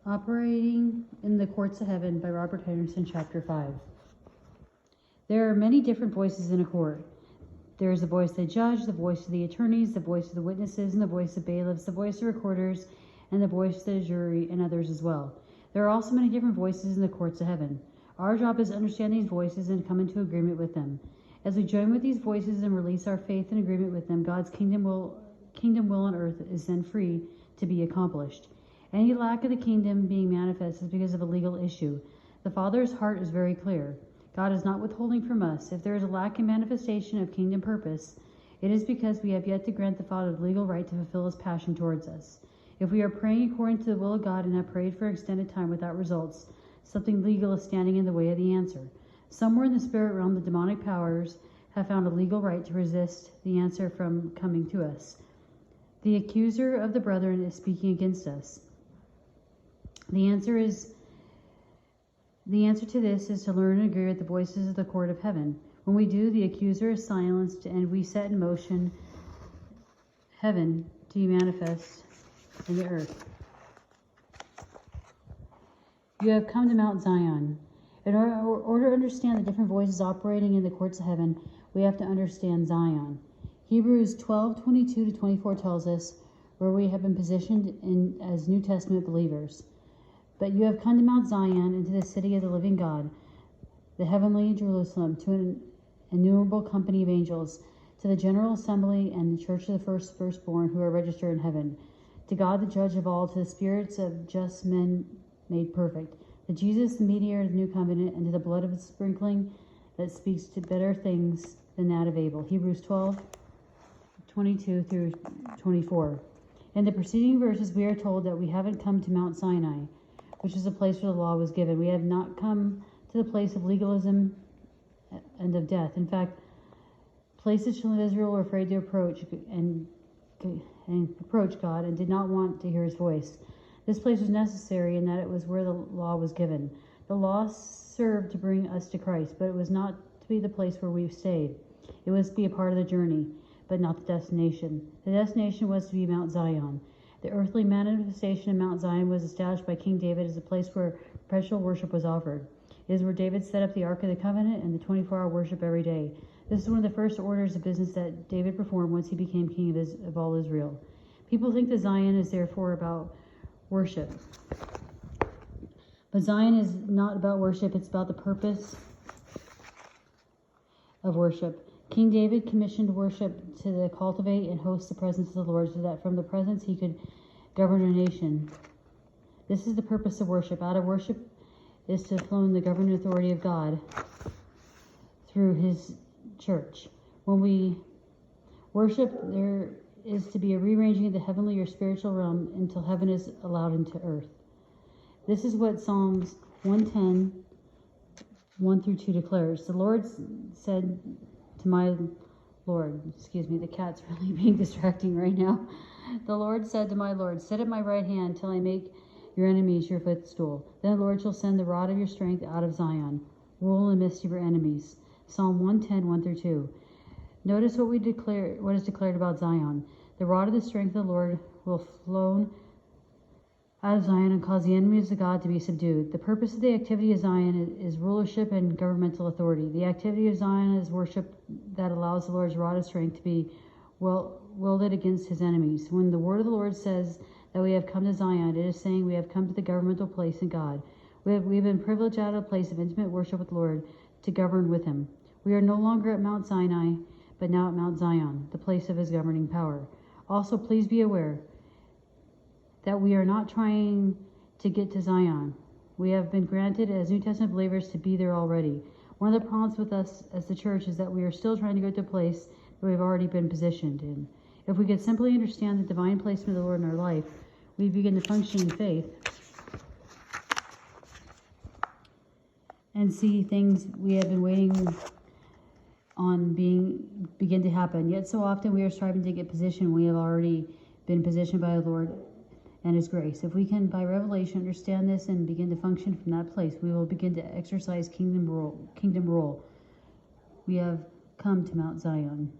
Operating in the Courts of Heaven by Robert Henderson, Chapter 5. There are many different voices in a court. There is the voice of the judge, the voice of the attorneys, the voice of the witnesses, and the voice of bailiffs, the voice of recorders, and the voice of the jury, and others as well. There are also many different voices in the Courts of Heaven. Our job is to understand these voices and come into agreement with them. As we join with these voices and release our faith and agreement with them, God's kingdom will on earth is then free to be accomplished. Any lack of the kingdom being manifest is because of a legal issue. The Father's heart is very clear. God is not withholding from us. If there is a lack in manifestation of kingdom purpose, it is because we have yet to grant the Father the legal right to fulfill his passion towards us. If we are praying according to the will of God and have prayed for extended time without results, something legal is standing in the way of the answer. Somewhere in the spirit realm, the demonic powers have found a legal right to resist the answer from coming to us. The accuser of the brethren is speaking against us. The answer to this is to learn and agree with the voices of the court of heaven. When we do, the accuser is silenced and we set in motion heaven to be manifest in the earth. You have come to Mount Zion. In order to understand the different voices operating in the courts of heaven, we have to understand Zion. Hebrews 12:22-24 tells us where we have been positioned as New Testament believers. But you have come to Mount Zion, into the city of the living God, the heavenly Jerusalem, to an innumerable company of angels, to the general assembly and the church of the firstborn who are registered in heaven, to God the judge of all, to the spirits of just men made perfect, to Jesus the mediator of the new covenant, and to the blood of his sprinkling that speaks to better things than that of Abel. Hebrews 12:22-24. In the preceding verses, we are told that we haven't come to Mount Sinai, which is the place where the law was given. We have not come to the place of legalism and of death. In fact, places children of Israel were afraid to approach God and did not want to hear his voice. This place was necessary in that it was where the law was given. The law served to bring us to Christ, but it was not to be the place where we stayed. It was to be a part of the journey, but not the destination. The destination was to be Mount Zion. The earthly manifestation of Mount Zion was established by King David as a place where perpetual worship was offered. It is where David set up the Ark of the Covenant and the 24-hour worship every day. This is one of the first orders of business that David performed once he became king of all Israel. People think that Zion is therefore about worship. But Zion is not about worship, it's about the purpose of worship. King David commissioned worship to cultivate and host the presence of the Lord so that from the presence he could govern a nation. This is the purpose of worship. Out of worship is to flow in the governing authority of God through his church. When we worship, there is to be a rearranging of the heavenly or spiritual realm until heaven is allowed into earth. This is what Psalms 110:1-2 declares. The Lord said to my Lord, the cat's really being distracting right now. The Lord said to my Lord, sit at my right hand till I make your enemies your footstool. Then the Lord shall send the rod of your strength out of Zion, rule in the midst of your enemies. Psalm 110:1-2. Notice what is declared about Zion. The rod of the strength of the Lord will flow out of Zion and cause the enemies of God to be subdued. The purpose of the activity of Zion is rulership and governmental authority. The activity of Zion is worship that allows the Lord's rod of strength to be wielded against his enemies. When the word of the Lord says that we have come to Zion, it is saying we have come to the governmental place in God. We have been privileged out of a place of intimate worship with the Lord to govern with him. We are no longer at Mount Sinai, but now at Mount Zion, the place of his governing power. Also, please be aware that we are not trying to get to Zion. We have been granted as New Testament believers to be there already. One of the problems with us as the church is that we are still trying to go to a place that we've already been positioned in. If we could simply understand the divine placement of the Lord in our life, we begin to function in faith and see things we have been waiting on begin to happen. Yet so often we are striving to get position we have already been positioned by the Lord and his grace. If we can, by revelation, understand this and begin to function from that place, we will begin to exercise kingdom rule. We have come to Mount Zion.